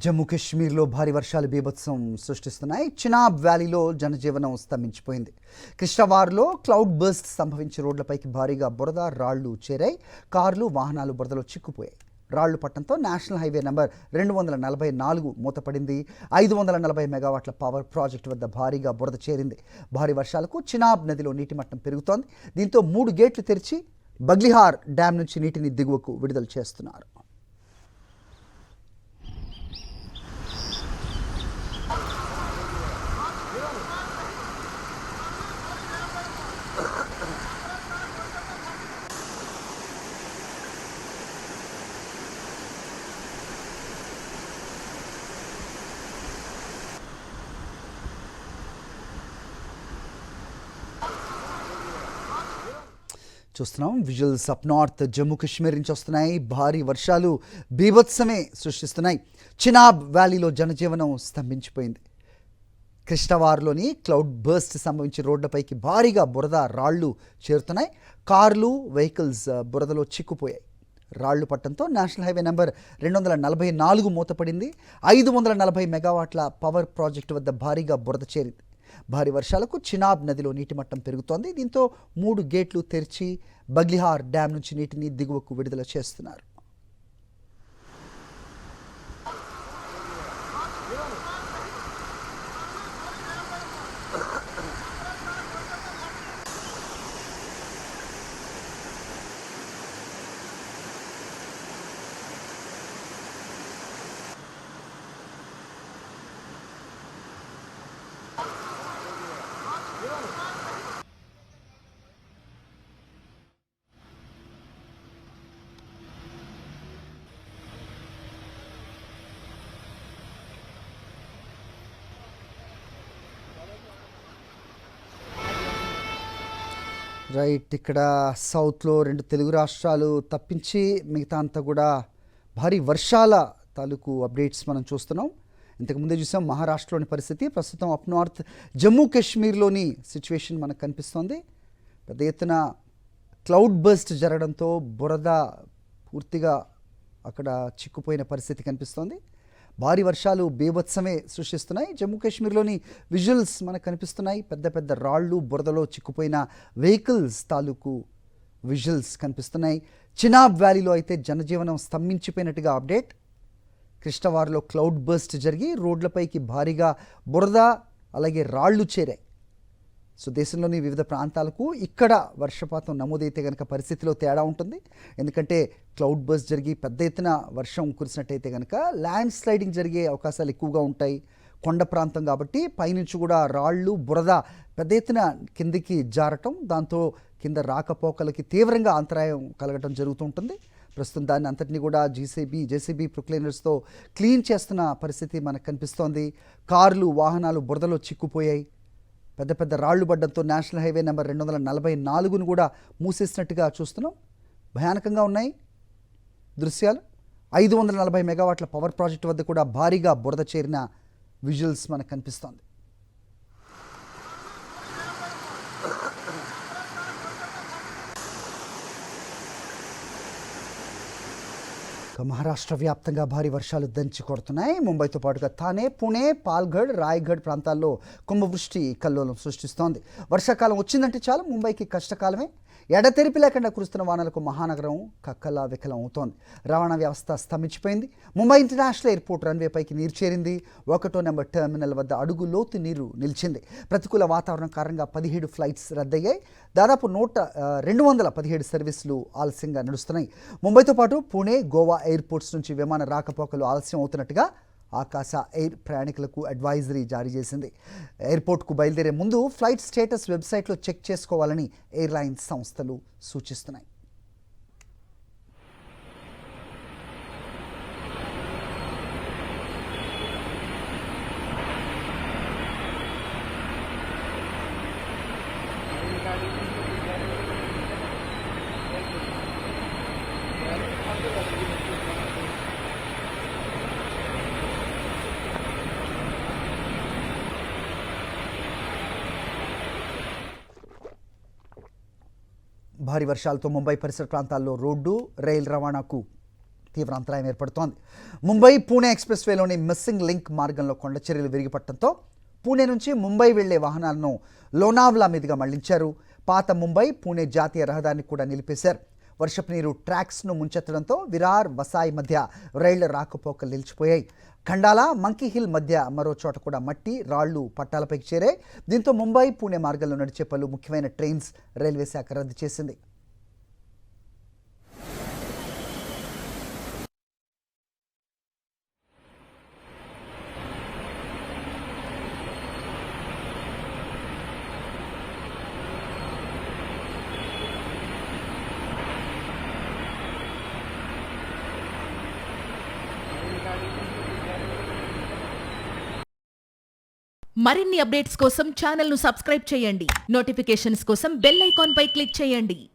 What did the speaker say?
జమ్మూ కాశ్మీర్లో భారీ వర్షాలు బీభత్సం సృష్టిస్తున్నాయి. చినాబ్ వ్యాలీలో జనజీవనం స్తంభించిపోయింది. కృష్ణవార్లో క్లౌడ్ బర్స్ట్ సంభవించి రోడ్లపైకి భారీగా బురద రాళ్లు చేరాయి. కార్లు వాహనాలు బురదలో చిక్కుపోయాయి. రాళ్లు పట్టడంతో నేషనల్ హైవే నెంబర్ 244 మూతపడింది. 540 మెగావాట్ల పవర్ ప్రాజెక్టు వద్ద భారీగా బురద చేరింది. భారీ వర్షాలకు చినాబ్ నదిలో నీటి మట్టం పెరుగుతోంది. దీంతో 3 గేట్లు తెరిచి బగ్లిహార్ డ్యాం నుంచి నీటిని దిగువకు విడుదల చేస్తున్నారు. చూస్తున్నాం visuals up north Jammu Kashmir నుంచి వస్తున్నాయి. భారీ వర్షాలు బీభత్సమే సృష్టిస్తున్నాయి. చినాబ్ వ్యాలీలో జనజీవనం స్తంభించిపోయింది. కృష్ణవార్లోని క్లౌడ్ బర్స్ట్ సంభవించి రోడ్లపైకి భారీగా బురద రాళ్లు చేరుతున్నాయి. కార్లు వెహికల్స్ బురదలో చిక్కుపోయాయి. రాళ్లు పట్టడంతో నేషనల్ హైవే నెంబర్ 244 మూతపడింది. 540 మెగావాట్ల పవర్ ప్రాజెక్టు వద్ద భారీగా బురద చేరింది. భారీ వర్షాలకు చినాబ్ నదిలో నీటి మట్టం పెరుగుతోంది. దీంతో 3 గేట్లు తెరిచి బగ్లిహార్ డ్యాం నుంచి నీటిని దిగువకు విడుదల చేస్తున్నారు. రైట్, ఇక్కడ సౌత్లో 2 తెలుగు రాష్ట్రాలు తప్పించి మిగతా అంతా కూడా భారీ వర్షాల తాలూకు అప్డేట్స్ మనం చూస్తున్నాం. ఇంతకుముందే చూసాం మహారాష్ట్రలోని పరిస్థితి. ప్రస్తుతం అప్ నార్త్ జమ్మూ కాశ్మీర్లోని సిచ్యువేషన్ మనకు కనిపిస్తోంది. పెద్ద ఎత్తున క్లౌడ్ బర్స్ట్ జరగడంతో బురద పూర్తిగా అక్కడ చిక్కుపోయిన పరిస్థితి కనిపిస్తోంది. భారీ వర్షాలు బీభత్సమే సృష్టిస్తున్నాయి. జమ్మూ కాశ్మీర్లోని విజువల్స్ మనకు కనిపిస్తున్నాయి. పెద్ద పెద్ద రాళ్ళు బురదలో చిక్కుపోయిన వెహికల్స్ తాలూకు విజువల్స్ కనిపిస్తున్నాయి. చినాబ్ వ్యాలీలో అయితే జనజీవనం స్తంభించిపోయినట్టుగా అప్డేట్. కృష్ణవార్లో క్లౌడ్ బర్స్ట్ జరిగి రోడ్లపైకి భారీగా బురద అలాగే రాళ్లు చేరాయి. సో దేశంలోని వివిధ ప్రాంతాలకు ఇక్కడ వర్షపాతం నమోదైతే కనుక పరిస్థితిలో తేడా ఉంటుంది. ఎందుకంటే క్లౌడ్ బర్స్ట్ జరిగి పెద్ద ఎత్తున వర్షం కురిసినట్టయితే కనుక ల్యాండ్ స్లైడింగ్ జరిగే అవకాశాలు ఎక్కువగా ఉంటాయి. కొండ ప్రాంతం కాబట్టి పైనుంచి కూడా రాళ్ళు బురద పెద్ద ఎత్తున కిందికి జారటం, దాంతో కింద రాకపోకలకి తీవ్రంగా అంతరాయం కలగటం జరుగుతూ ఉంటుంది. ప్రస్తుతం దాన్ని అంతటినీ కూడా జేసీబీ ప్రొక్లైనర్స్తో క్లీన్ చేస్తున్న పరిస్థితి మనకు కనిపిస్తోంది. కార్లు వాహనాలు బురదలో చిక్కుపోయాయి. పెద్ద పెద్ద రాళ్లు పడ్డంతో నేషనల్ హైవే నెంబర్ 244ను కూడా మూసేసినట్టుగా చూస్తున్నాం. భయానకంగా ఉన్నాయి దృశ్యాలు. 540 మెగావాట్ల పవర్ ప్రాజెక్టు వద్ద కూడా భారీగా బురద చేరిన విజువల్స్ మనకు కనిపిస్తోంది. మహారాష్ట్ర వ్యాప్తంగా భారీ వర్షాలు దంచి కొడుతున్నాయి. ముంబైతో పాటుగా థానే, పుణే, పాల్ఘడ్, రాయ్గఢ్ ప్రాంతాల్లో కుంభవృష్టి కల్లోలం సృష్టిస్తోంది. వర్షాకాలం వచ్చిందంటే చాలు ముంబైకి కష్టకాలమే. ఎడతెరిపి లేకుండా కురుస్తున్న వానలకు మహానగరం కక్కలా వికలం అవుతోంది. రవాణా వ్యవస్థ స్తంభించిపోయింది. ముంబై ఇంటర్నేషనల్ ఎయిర్పోర్ట్ రన్వేపైకి నీరు చేరింది. 1వ నెంబర్ టెర్మినల్ వద్ద అడుగు లోతు నీరు నిలిచింది. ప్రతికూల వాతావరణం కారణంగా 17 ఫ్లైట్స్ రద్దయ్యాయి. దాదాపు 217 సర్వీసులు ఆలస్యంగా నడుస్తున్నాయి. ముంబైతో పాటు పుణే, గోవా ఎయిర్పోర్ట్స్ నుంచి విమాన రాకపోకలు ఆలస్యం అవుతున్నట్టుగా ఆకాశ ఎయిర్ ప్రయాణికులకు అడ్వైజరీ జారీ చేసింది. ఎయిర్పోర్ట్కు బయలుదేరే ముందు ఫ్లైట్ స్టేటస్ వెబ్సైట్లో చెక్ చేసుకోవాలని ఎయిర్లైన్స్ సంస్థలు సూచిస్తున్నాయి. భారీ వర్షాలతో ముంబై పరిసర ప్రాంతాల్లో రోడ్డు, రైలు రవాణాకు తీవ్ర అంతరాయం ఏర్పడుతోంది. ముంబై పూణే ఎక్స్ప్రెస్ వేలోని మిస్సింగ్ లింక్ మార్గంలో కొండచర్యలు విరిగిపడటంతో పూణే నుంచి ముంబై వెళ్లే వాహనాలను లోనావ్లా మీదుగా మళ్లించారు. పాత ముంబై పూణే జాతీయ రహదారిని కూడా నిలిపేశారు. వర్షపు నీరు ట్రాక్స్ను ముంచెత్తడంతో విరార్ వసాయి మధ్య రైళ్ల రాకపోకలు నిలిచిపోయాయి. ఖండాలా మంకీ హిల్ మధ్య మరో చోట కూడా మట్టి రాళ్లు పట్టాలపైకి చేరాయి. దీంతో ముంబై పూణే మార్గంలో నడిచే పలు ముఖ్యమైన ట్రైన్స్ రైల్వే శాఖ రద్దు చేసింది. మరిన్ని అప్డేట్స్ కోసం ఛానల్ను సబ్స్క్రైబ్ చేయండి. నోటిఫికేషన్స్ కోసం బెల్ ఐకాన్ పై క్లిక్ చేయండి.